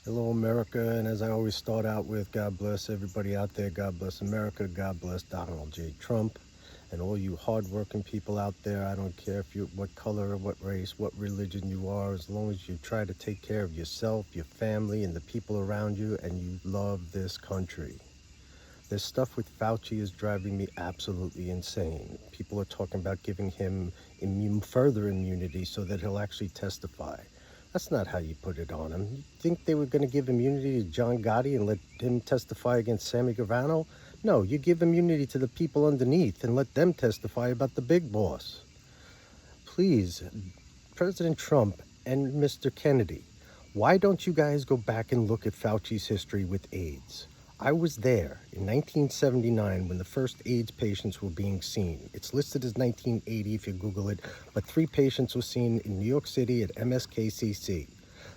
Hello, America, and as I always start out with, God bless everybody out there. God bless America. God bless Donald J. Trump, and all you hardworking people out there. I don't care if you what color, what race, what religion you are, as long as you try to take care of yourself, your family, and the people around you, and you love this country. This stuff with Fauci is driving me absolutely insane. People are talking about giving him further immunity so that he'll actually testify. That's not how you put it on him. You think they were going to give immunity to John Gotti and let him testify against Sammy Gravano? No, you give immunity to the people underneath and let them testify about the big boss. Please, President Trump and Mr. Kennedy, why don't you guys go back and look at Fauci's history with AIDS? I was there in 1979 when the first AIDS patients were being seen. It's listed as 1980 if you Google it, but 3 patients were seen in New York City at MSKCC.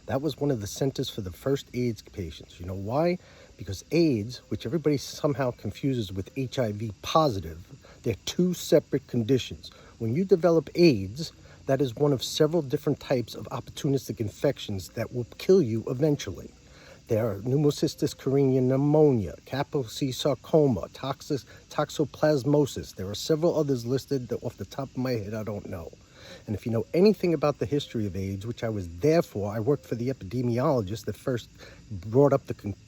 That was one of the centers for the first AIDS patients. You know why? Because AIDS, which everybody somehow confuses with HIV positive, they're 2 separate conditions. When you develop AIDS, that is one of several different types of opportunistic infections that will kill you eventually. There are pneumocystis carinii pneumonia, Kaposi sarcoma, toxoplasmosis. There are several others listed that off the top of my head I don't know. And if you know anything about the history of AIDS, which I was there for, I worked for the epidemiologist that first brought up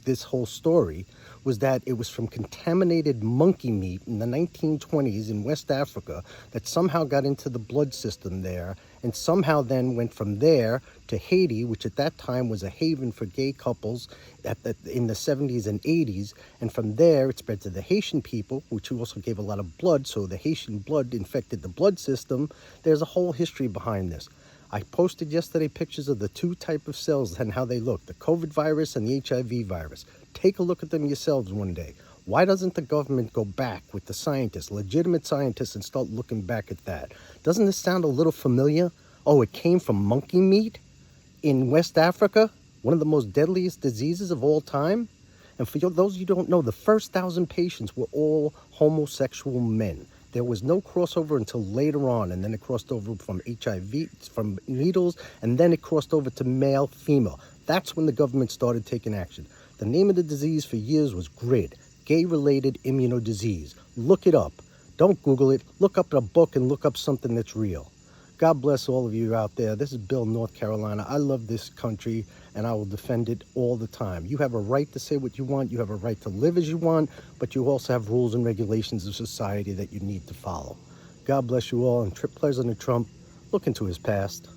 this whole story, was that it was from contaminated monkey meat in the 1920s in West Africa that somehow got into the blood system there and somehow then went from there to Haiti, which at that time was a haven for gay couples in the 70s and 80s. And from there, it spread to the Haitian people, which also gave a lot of blood. So the Haitian blood infected the blood system. There's a whole history behind this. I posted yesterday pictures of the 2 types of cells and how they look, the COVID virus and the HIV virus. Take a look at them yourselves one day. Why doesn't the government go back with the scientists, legitimate scientists, and start looking back at that? Doesn't this sound a little familiar? Oh, it came from monkey meat in West Africa, one of the most deadliest diseases of all time. And for those of you who don't know, the first 1,000 patients were all homosexual men. There was no crossover until later on, and then it crossed over from HIV, from needles, and then it crossed over to male, female. That's when the government started taking action. The name of the disease for years was GRID, gay-related immunodisease. Look it up. Don't Google it. Look up a book and look up something that's real. God bless all of you out there. This is Bill, North Carolina. I love this country, and I will defend it all the time. You have a right to say what you want. You have a right to live as you want, but you also have rules and regulations of society that you need to follow. God bless you all, and President Trump, look into his past.